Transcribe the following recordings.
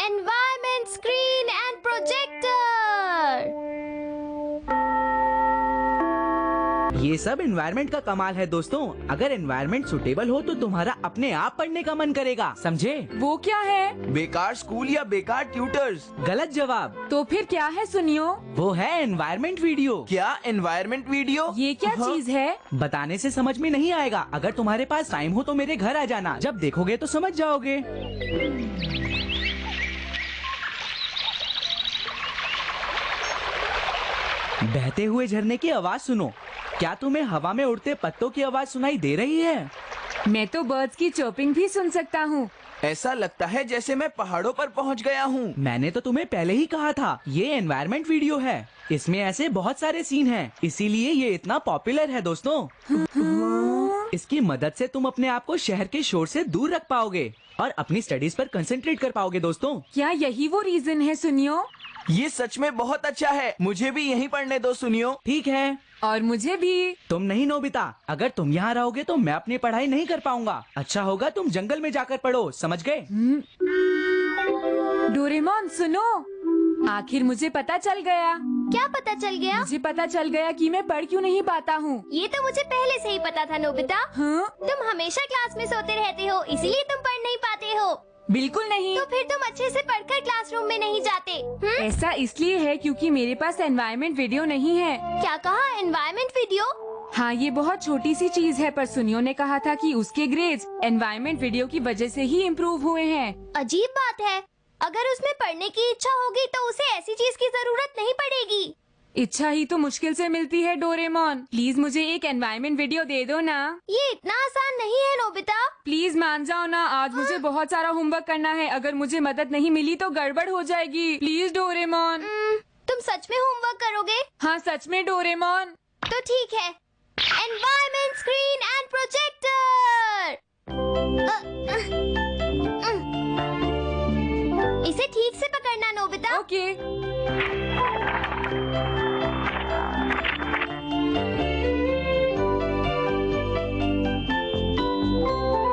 Environment, screen and projector. ये सब environment का कमाल है दोस्तों। अगर एनवायरनमेंट सुटेबल हो तो तुम्हारा अपने आप पढ़ने का मन करेगा, समझे? वो क्या है? बेकार स्कूल या बेकार ट्यूटर्स। गलत जवाब। तो फिर क्या है सुनियो? वो है एनवायरनमेंट वीडियो। क्या एनवायरनमेंट वीडियो? ये क्या चीज है? बताने से समझ में नहीं आएगा। अगर तुम्हारे पास टाइम हो तो मेरे घर आ जाना, जब देखोगे तो समझ जाओगे। बहते हुए झरने की आवाज सुनो। क्या तुम्हें हवा में उड़ते पत्तों की आवाज सुनाई दे रही है? मैं तो बर्ड्स की चोपिंग भी सुन सकता हूँ। ऐसा लगता है जैसे मैं पहाड़ों पर पहुंच गया हूँ। मैंने तो तुम्हें पहले ही कहा था, ये एनवायरनमेंट वीडियो है। इसमें ऐसे बहुत सारे सीन हैं, इसीलिए ये इतना पॉपुलर है दोस्तों। इसकी मदद से तुम अपने आप को शहर के शोर से दूर रख पाओगे और अपनी स्टडीज पर कंसंट्रेट कर पाओगे दोस्तों। क्या यही वो रीजन है सुनियो? ये सच में बहुत अच्छा है। मुझे भी यहीं पढ़ने दो सुनियो। ठीक है। और मुझे भी। तुम नहीं नोबिता, अगर तुम यहाँ रहोगे तो मैं अपनी पढ़ाई नहीं कर पाऊंगा। अच्छा होगा तुम जंगल में जाकर पढ़ो, समझ गए? डोरेमोन सुनो, आखिर मुझे पता चल गया। क्या पता चल गया? मुझे पता चल गया कि मैं पढ़ क्यों नहीं पाता हूँ। ये तो मुझे पहले से ही पता था नोबिता। हाँ? तुम हमेशा क्लास में सोते रहते हो, इसीलिए तुम पढ़ नहीं पाते हो। बिल्कुल नहीं। तो फिर तुम अच्छे से पढ़कर क्लासरूम में नहीं जाते? ऐसा इसलिए है क्योंकि मेरे पास एनवायरनमेंट वीडियो नहीं है। क्या कहा? Environment video? हाँ, ये बहुत छोटी सी चीज है, पर सुनियो ने कहा था कि उसके ग्रेड्स एनवायरनमेंट वीडियो की वजह से ही इम्प्रूव हुए हैं। अजीब बात है। अगर उसमें पढ़ने की इच्छा होगी तो उसे ऐसी चीज की जरूरत नहीं पड़ेगी। इच्छा ही तो मुश्किल से मिलती है डोरेमोन। प्लीज मुझे एक एनवायरनमेंट वीडियो दे दो ना। ये इतना आसान नहीं है नोबिता। प्लीज मान जाओ ना, आज मुझे बहुत सारा होमवर्क करना है। अगर मुझे मदद नहीं मिली तो गड़बड़ हो जाएगी। Please Doraemon. तुम सच में होमवर्क करोगे? हाँ सच में डोरेमोन। तो ठीक है। Environment, screen and projector. इसे ठीक से पकड़ना नोबिता। ओके।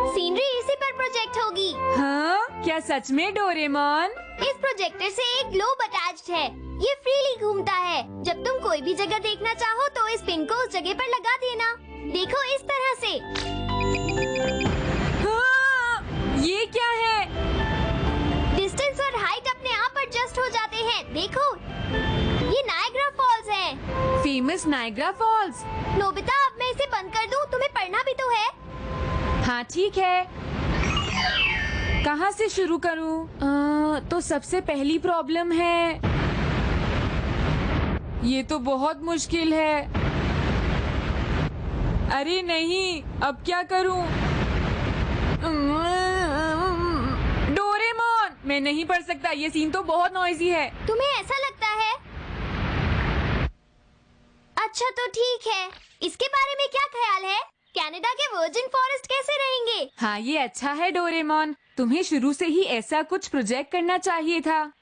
सीनरी इसी पर प्रोजेक्ट होगी। हाँ, क्या सच में डोरेमोन? इस प्रोजेक्टर से एक ग्लोब अटैच्ड है। ये फ्रीली घूमता है। जब तुम कोई भी जगह देखना चाहो तो इस पिन को उस जगह पर लगा देना। देखो इस तरह से। हाँ, ये क्या है? डिस्टेंस और हाइट अपने आप एडजस्ट हो जाते हैं। देखो, ये नायग्रा फॉल्स है। Famous Niagara false. नोबिता, अब मैं इसे बंद कर दूं? तुम्हें पढ़ना भी तो है। हाँ ठीक है। कहाँ से शुरू करूँ? तो सबसे पहली प्रॉब्लम है, ये तो बहुत मुश्किल है। अरे नहीं, अब क्या करूँ? डोरेमोन, मैं नहीं पढ़ सकता। ये सीन तो बहुत नॉइजी है। तुम्हें ऐसा लगता है? अच्छा तो ठीक है। इसके बारे में क्या ख्याल है? कनाडा के वर्जिन फॉरेस्ट कैसे रहेंगे? हाँ, ये अच्छा है डोरेमोन। तुम्हें शुरू से ही ऐसा कुछ प्रोजेक्ट करना चाहिए था।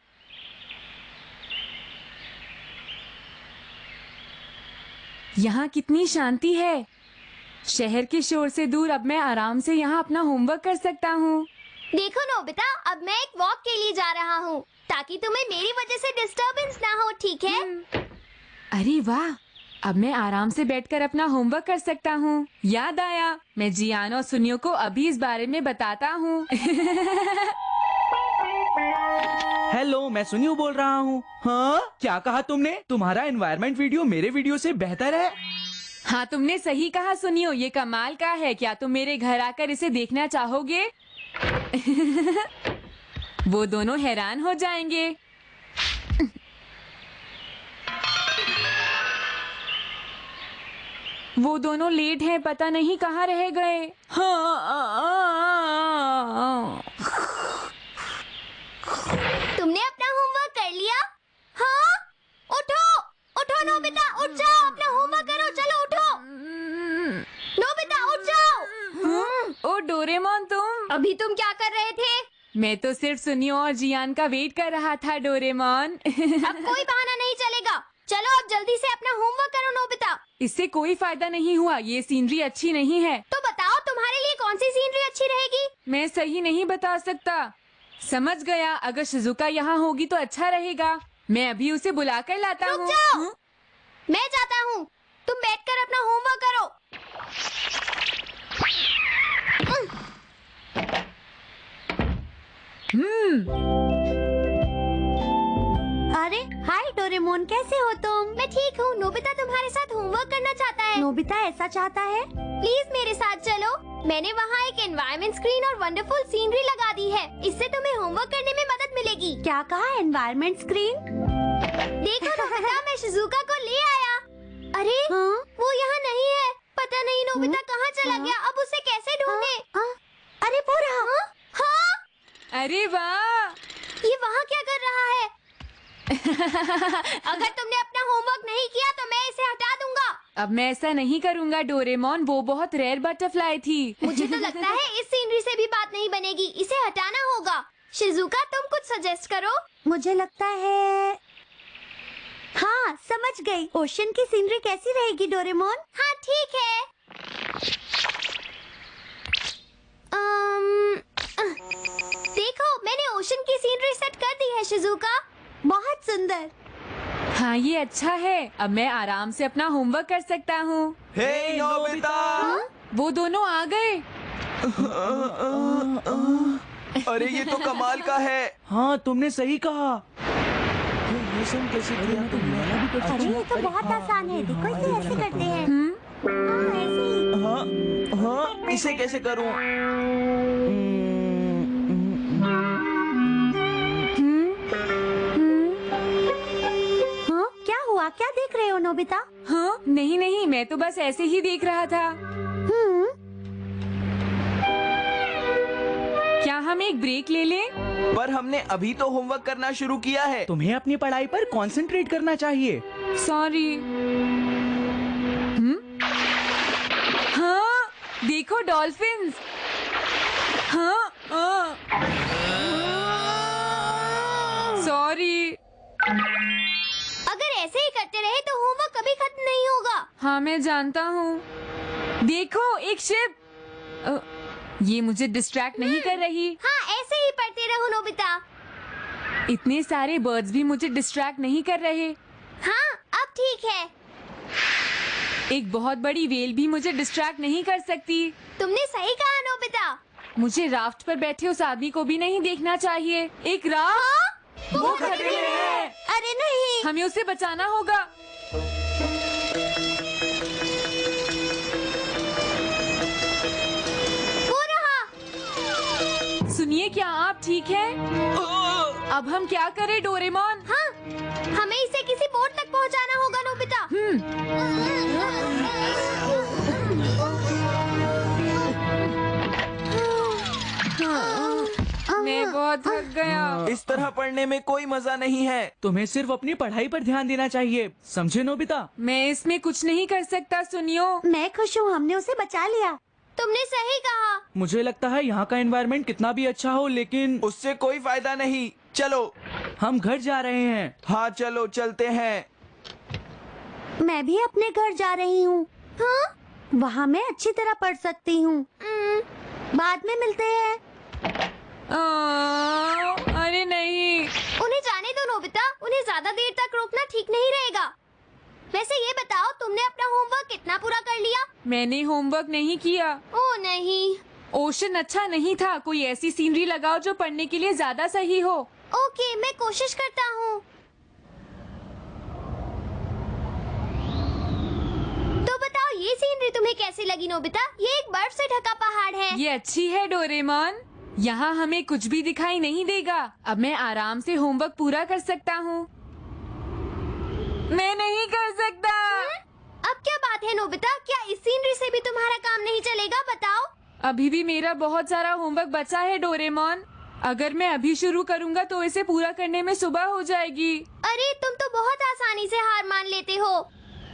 यहाँ कितनी शांति है। शहर के शोर से दूर अब मैं आराम से यहाँ अपना होमवर्क कर सकता हूँ। देखो नोबिता, अब मैं एक वॉक के लिए जा रहा हूँ ताकि तुम्हें मेरी वजह से डिस्टरबेंस ना हो, ठीक है? अरे वाह, अब मैं आराम से बैठकर अपना होमवर्क कर सकता हूँ। याद आया, मैं जियान और सुनियो को अभी इस बारे में बताता हूँ। हेलो, मैं सुनियो बोल रहा हूँ। हाँ, क्या कहा तुमने? तुम्हारा एनवायरनमेंट वीडियो मेरे वीडियो से बेहतर है? हाँ, तुमने सही कहा सुनियो, ये कमाल का है। क्या तुम मेरे घर आकर इसे देखना चाहोगे? वो दोनों हैरान हो जाएंगे। वो दोनों लेट हैं, पता नहीं कहाँ रह गए। हाँ, तुमने अपना होमवर्क कर लिया? हाँ? उठो, उठो नोबिता, उठ जाओ, अपना होमवर्क करो, चलो उठो। नोबिता उठ जाओ। ओ डोरेमोन, तुम अभी तुम क्या कर रहे थे? मैं तो सिर्फ सुनियो और जियान का वेट कर रहा था डोरेमोन। अब कोई बहाना नहीं चलेगा। चलो अब जल्दी से अपना होमवर्क करो नोबिता। इससे कोई फायदा नहीं हुआ। ये सीनरी अच्छी नहीं है। तो बताओ तुम्हारे लिए कौन सी सीनरी अच्छी रहेगी? मैं सही नहीं बता सकता। समझ गया। अगर शिजुका यहाँ होगी तो अच्छा रहेगा। मैं अभी उसे बुला कर लाता रुक हूँ। जाओ। हम्म? मैं जाता हूँ, तुम बैठकर अपना होमवर्क करो। अरे हाय डोरेमोन, कैसे हो तुम? मैं ठीक हूँ। नोबिता तुम्हारे साथ होमवर्क करना चाहता है। नोबिता ऐसा चाहता है? प्लीज मेरे साथ चलो। मैंने वहाँ एक एनवायरनमेंट स्क्रीन और वंडरफुल सीनरी लगा दी है। इससे तुम्हें होमवर्क करने में मदद मिलेगी। क्या कहा? Environment screen? देखो नोबिता, मैं शिजुका को ले आया। अरे वो यहाँ नहीं है। पता नहीं नोबिता कहाँ चला गया। अब उसे कैसे ढूंढे? अरे वो रहा। हाँ, अरे वाह! ये वहाँ क्या कर रहा है? अगर तुमने अपना होमवर्क नहीं किया तो मैं इसे हटा दूंगा। अब मैं ऐसा नहीं करूँगा डोरेमोन, वो बहुत रेयर बटरफ्लाई थी। मुझे तो लगता है इस सीनरी से भी बात नहीं बनेगी। इसे हटाना होगा। शिजुका, तुम कुछ सजेस्ट करो। मुझे लगता है, हाँ समझ गई। ओशन की सीनरी कैसी रहेगी डोरेमोन? हाँ ठीक है। देखो, मैंने ओशन की सीनरी सेट कर दी है शिजुका। बहुत सुंदर। हाँ ये अच्छा है। अब मैं आराम से अपना होमवर्क कर सकता हूँ। हे नोबिता। वो दोनों आ गए। अरे ये तो कमाल का है। हाँ तुमने सही कहा। ये सब कैसे किया तुमने? अरे ये तो बहुत आसान है। देखो इसे ऐसे करते हैं। हाँ ऐसे ही। हाँ हाँ, इसे कैसे करूं? हाँ क्या हुआ? क्या देख रहे हो नोबिता? हाँ नहीं नहीं, मैं तो बस ऐसे ही देख रहा था। क्या हम एक ब्रेक ले लें? पर हमने अभी तो होमवर्क करना शुरू किया है। तुम्हें अपनी पढ़ाई पर कंसंट्रेट करना चाहिए। सॉरी। हाँ देखो डॉल्फिन्स। हाँ सॉरी। अगर ऐसे ही करते रहे तो होमवर्क कभी खत्म नहीं होगा। हाँ मैं जानता हूँ। देखो एक शिप। ये मुझे डिस्ट्रैक्ट नहीं कर रही। हाँ ऐसे ही पढ़ते रहो नोबिता। इतने सारे बर्ड्स भी मुझे डिस्ट्रैक्ट नहीं कर रहे। हाँ अब ठीक है। एक बहुत बड़ी वेल भी मुझे डिस्ट्रैक्ट नहीं कर सकती। तुमने सही कहा नोबिता। मुझे राफ्ट पर बैठे उस आदमी को भी नहीं देखना चाहिए। एक राफ्ट वो खतरे में है। अरे नहीं। हमें उसे बचाना होगा। वो रहा। सुनिए, क्या आप ठीक हैं? अब हम क्या करें डोरेमोन? हाँ हमें इसे किसी बोट तक पहुंचाना होगा नोबिता। मैं बहुत थक गया। इस तरह पढ़ने में कोई मजा नहीं है। तुम्हें सिर्फ अपनी पढ़ाई पर ध्यान देना चाहिए, समझे नोबिता? मैं इसमें कुछ नहीं कर सकता। सुनियो, मैं खुश हूँ, हमने उसे बचा लिया। तुमने सही कहा। मुझे लगता है यहाँ का एनवायरनमेंट कितना भी अच्छा हो, लेकिन उससे कोई फायदा नहीं। चलो। हम घर जा रहे हैं। हाँ चलो चलते हैं। मैं भी अपने घर जा रही हूँ। हाँ? वहाँ मैं अच्छी तरह पढ़ सकती हूँ। बाद में मिलते हैं। अरे नहीं। उन्हें जाने दो नोबिता। उन्हें ज्यादा देर तक रोकना ठीक नहीं रहेगा। वैसे ये बताओ, तुमने अपना होमवर्क कितना पूरा कर लिया? मैंने होमवर्क नहीं किया। ओह नहीं। ओशन अच्छा नहीं था। कोई ऐसी सीनरी लगाओ जो पढ़ने के लिए ज्यादा सही हो। ओके, मैं कोशिश करता हूँ। तो बताओ, ये सीनरी तुम्हें कैसी लगी नोबिता? ये एक बर्फ से ढका पहाड़ है। ये अच्छी है डोरेमोन। यहाँ हमें कुछ भी दिखाई नहीं देगा। अब मैं आराम से होमवर्क पूरा कर सकता हूँ। मैं नहीं कर सकता। अब क्या बात है नोबिता? क्या इस सीनरी से भी तुम्हारा काम नहीं चलेगा? बताओ। अभी भी मेरा बहुत सारा होमवर्क बचा है डोरेमोन। अगर मैं अभी शुरू करूँगा तो इसे पूरा करने में सुबह हो जाएगी। अरे तुम तो बहुत आसानी से हार मान लेते हो।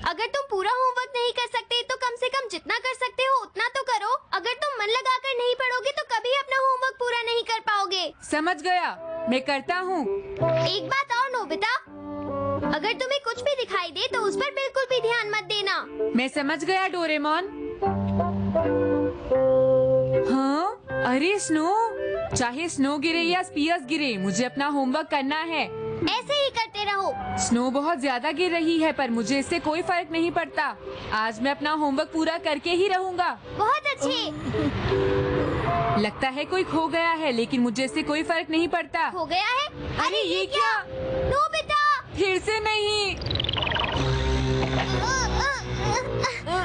अगर तुम पूरा होमवर्क नहीं कर सकते तो कम से कम जितना कर सकते हो उतना तो करो। अगर तुम मन लगाकर नहीं पढ़ोगे तो कभी अपना होमवर्क पूरा नहीं कर पाओगे। समझ गया, मैं करता हूँ। एक बात और नोबिता, अगर तुम्हें कुछ भी दिखाई दे तो उस पर बिल्कुल भी ध्यान मत देना। मैं समझ गया डोरेमोन। हाँ, अरे स्नो, चाहे स्नो गिरे या स्पीयर्स गिरे, मुझे अपना होमवर्क करना है। ऐसे ही करते रहो। स्नो बहुत ज्यादा गिर रही है पर मुझे इससे कोई फर्क नहीं पड़ता। आज मैं अपना होमवर्क पूरा करके ही रहूँगा। बहुत अच्छे। लगता है कोई खो गया है, लेकिन मुझे इससे कोई फर्क नहीं पड़ता। हो गया है? अरे ये क्या? नोबिता! फिर से नहीं।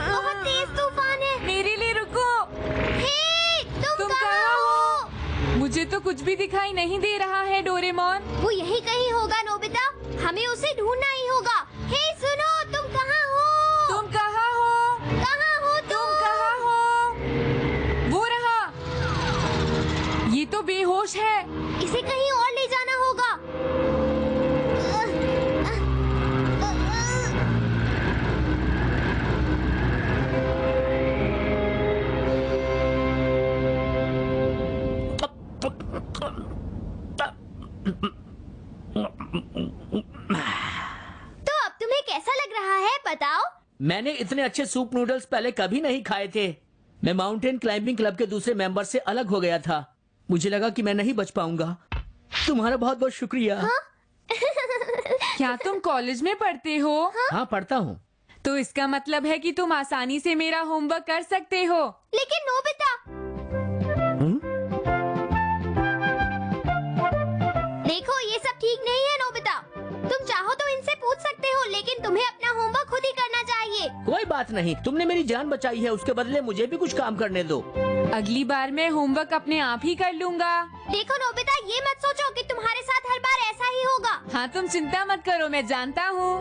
बहुत तेज तूफान है। मेरे लिए रुको। हे, तुम कहाँ कहाँ हो? मुझे तो कुछ भी दिखाई नहीं दे रहा है डोरेमोन। वो यहीं कहीं होगा नोबिता। हमें उसे ढूंढना ही होगा। हे सुनो, तुम कहाँ हो? तुम कहाँ हो? कहाँ हो तुम कहाँ हो? वो रहा। ये तो बेहोश है। इसे कहीं और ले जाना होगा। तो अब तुम्हें कैसा लग रहा है, बताओ? मैंने इतने अच्छे सूप नूडल्स पहले कभी नहीं खाए थे। मैं माउंटेन क्लाइंबिंग क्लब के दूसरे मेंबर से अलग हो गया था। मुझे लगा कि मैं नहीं बच पाऊंगा। तुम्हारा बहुत बहुत शुक्रिया। क्या तुम कॉलेज में पढ़ते हो? हाँ, पढ़ता हूँ। तो इसका मतलब है कि तुम आसानी से मेरा होमवर्क कर सकते हो। लेकिन नोबिता, देखो ये सब ठीक नहीं है नोबिता। तुम चाहो तो इनसे पूछ सकते हो, लेकिन तुम्हें अपना होमवर्क खुद ही करना चाहिए। कोई बात नहीं, तुमने मेरी जान बचाई है, उसके बदले मुझे भी कुछ काम करने दो। अगली बार मैं होमवर्क अपने आप ही कर लूँगा। देखो नोबिता, ये मत सोचो कि तुम्हारे साथ हर बार ऐसा ही होगा। हाँ, तुम चिंता मत करो, मैं जानता हूँ।